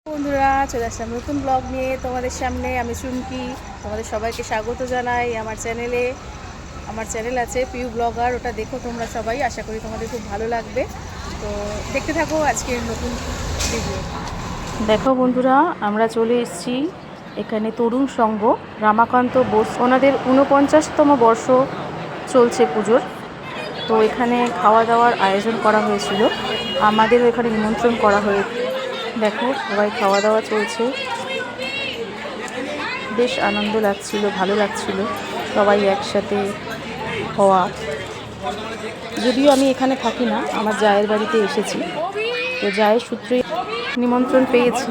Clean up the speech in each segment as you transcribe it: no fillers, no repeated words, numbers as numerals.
বন্ধুরা, চলে আসলাম নতুন ব্লগ নিয়ে তোমাদের সামনে। আমি চুমকি, তোমাদের সবাইকে স্বাগত জানাই আমার চ্যানেলে। আমার চ্যানেল আছে পিউ ব্লগার, ওটা দেখো তোমরা সবাই। আশা করি তোমাদের খুব ভালো লাগবে। তো দেখতে থাকো আজকের নতুন ভিডিও। দেখো বন্ধুরা, আমরা চলে এসেছি এখানে তরুণ সংঘ রামাকান্ত বোস, ওনাদের 49তম বর্ষ চলছে পুজোর। তো এখানে খাওয়া দাওয়ার আয়োজন করা হয়েছিল, আমাদেরও এখানে নিমন্ত্রণ করা হয়েছে। দেখো সবাই খাওয়া দাওয়া চলছে, বেশ আনন্দ লাগছিল, ভালো লাগছিল সবাই একসাথে হওয়া। যদিও আমি এখানে থাকি না, আমার জায়ের বাড়িতে এসেছি, তো জায়ের সূত্রে নিমন্ত্রণ পেয়েছি,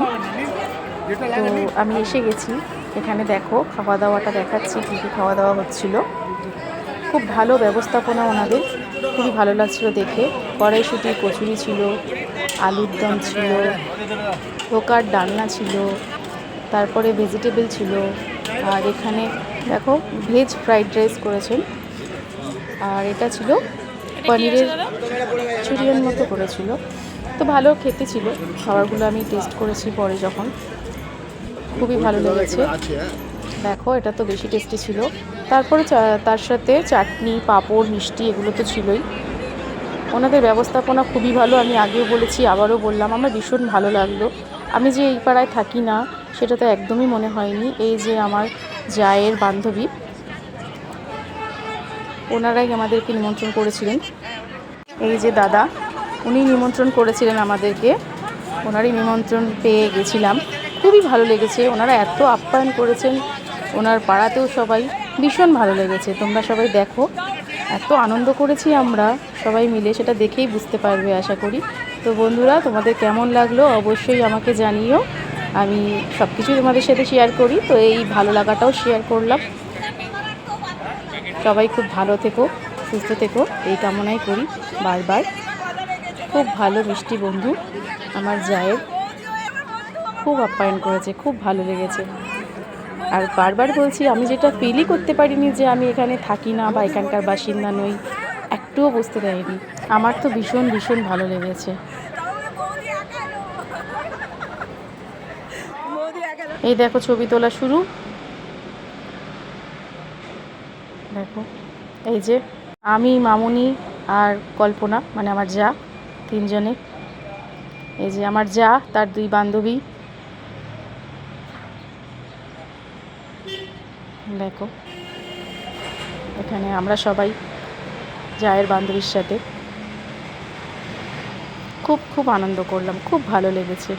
তো আমি এসে গেছি এখানে। দেখো খাওয়া দাওয়াটা দেখাচ্ছি, কী কী খাওয়া দাওয়া হচ্ছিল। খুব ভালো ব্যবস্থাপনা ওনাদের, খুবই ভালো লাগছিল দেখে। কড়াইশুঁটি কচুরি ছিল, আলুর দম ছিল, ধোকার ডালনা ছিল, তারপরে ভেজিটেবল ছিল। আর এখানে দেখো ভেজ ফ্রাইড রাইস করেছেন, আর এটা ছিল পনিরের চুরিয়ান মতো করেছিল। তো ভালো খেতে ছিল খাবারগুলো, আমি টেস্ট করেছি পরে যখন, খুবই ভালো লেগেছে। দেখো এটা তো বেশি টেস্টি ছিল। তারপরে তার সাথে চাটনি, পাঁপড়, মিষ্টি এগুলো তো ছিলই। ওনাদের ব্যবস্থাপনা খুবই ভালো, আমি আগেও বলেছি আবারও বললাম, আমার ভীষণ ভালো লাগলো। আমি যে এই পাড়ায় থাকি না সেটা তো একদমই মনে হয়নি। এই যে আমার জায়ের বান্ধবী, ওনারাই আমাদেরকে নিমন্ত্রণ করেছিলেন। এই যে দাদা, উনি নিমন্ত্রণ করেছিলেন আমাদেরকে, ওনারই নিমন্ত্রণ পেয়ে গেছিলাম। খুবই ভালো লেগেছে, ওনারা এত আপ্যায়ন করেছেন, ওনার পাড়াতেও সবাই ভীষণ ভালো লেগেছে। তোমরা সবাই দেখো, এত আনন্দ করেছি আমরা সবাই মিলে, সেটা দেখেই বুঝতে পারবে আশা করি। তো বন্ধুরা, তোমাদের কেমন লাগলো অবশ্যই আমাকে জানিও। আমি সব কিছুই তোমাদের সাথে শেয়ার করি, তো এই ভালো লাগাটাও শেয়ার করলাম। সবাই খুব ভালো থেকো, সুস্থ থেকো, এই কামনাই করি বারবার। খুব ভালো মিষ্টি বন্ধু আমার জায়ের, খুব আপ্যায়ন করেছে, খুব ভালো লেগেছে। আর বারবার বলছি, আমি যেটা ফিলই করতে পারিনি যে আমি এখানে থাকি না বা এখানকার বাসিন্দা নই, একটুও বুঝতে দেয়নি। আমার তো ভীষণ ভীষণ ভালো লেগেছে। এই দেখো ছবি তোলা শুরু। দেখো এই যে আমি, মামুনি আর কল্পনা, মানে আমার যা, তিনজনে। এই যে আমার যা, তার দুই বান্ধবী। দেখো এখানে আমরা সবাই জায়ের বান্ধবীর সাথে খুব খুব আনন্দ করলাম, খুব ভালো লেগেছে।